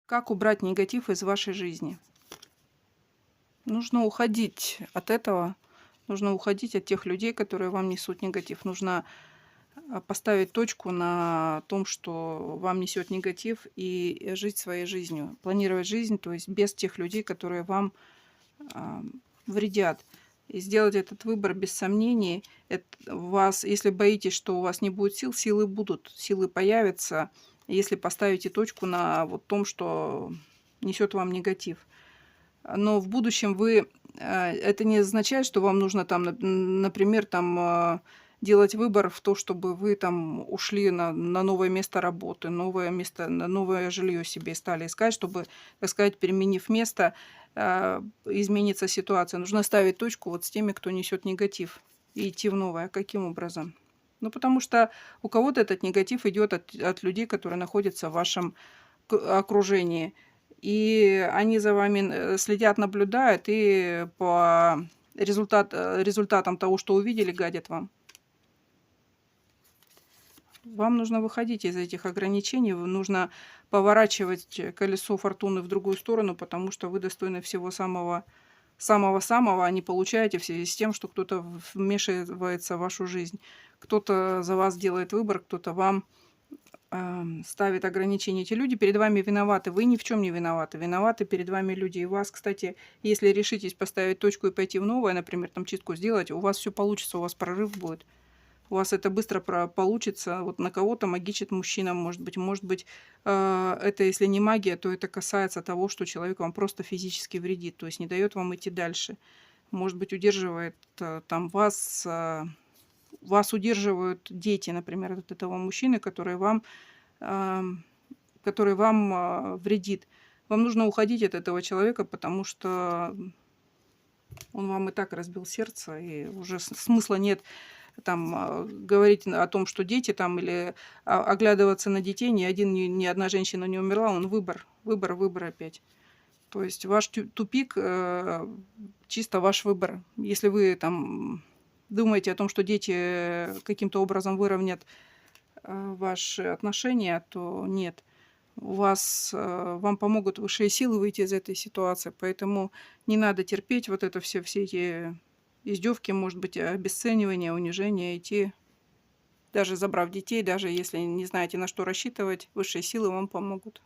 Как убрать негатив из вашей жизни? Нужно уходить от этого. Нужно уходить от тех людей, которые вам несут негатив. Нужно поставить точку на том, что вам несет негатив, и жить своей жизнью. Планировать жизнь, то есть без тех людей, которые вам а, вредят. И сделать этот выбор без сомнений. Вас, если боитесь, что у вас не будет сил, силы будут, силы появятся, если поставите точку на вот том, что несет вам негатив. Но в будущем это не означает, что вам нужно там, например, делать выбор в то, чтобы вы там ушли на новое место работы, новое место, на новое жилье себе стали искать, чтобы, так сказать, переменив место, изменится ситуация. Нужно ставить точку вот с теми, кто несет негатив, и идти в новое. Каким образом? Ну, потому что у кого-то этот негатив идет от людей, которые находятся в вашем окружении. И они за вами следят, наблюдают, и по результатам того, что увидели, гадят вам. Вам нужно выходить из этих ограничений, нужно поворачивать колесо фортуны в другую сторону, потому что вы достойны всего самого-самого, а не получаете в связи с тем, что кто-то вмешивается в вашу жизнь. Кто-то за вас делает выбор, кто-то вам ставит ограничения. Эти люди перед вами виноваты. Вы ни в чем не виноваты. Виноваты перед вами люди. И у вас, кстати, если решитесь поставить точку и пойти в новое, например, там чистку сделать, у вас все получится, у вас прорыв будет. У вас это быстро получится. Вот на кого-то магичит мужчина, может быть, это если не магия, то это касается того, что человек вам просто физически вредит, то есть не дает вам идти дальше. Может быть, удерживает там вас удерживают дети, например, от этого мужчины, который вам вредит. Вам нужно уходить от этого человека, потому что он вам и так разбил сердце, и уже смысла нет говорить о том, что дети там, или оглядываться на детей. Ни одна женщина не умерла, он выбор опять. То есть ваш тупик чисто ваш выбор. Если вы там думаете о том, что дети каким-то образом выровнят ваши отношения, то нет. Вам помогут высшие силы выйти из этой ситуации, поэтому не надо терпеть вот это все эти издевки, может быть, обесценивание, унижение, идти, даже забрав детей, даже если не знаете, на что рассчитывать, высшие силы вам помогут.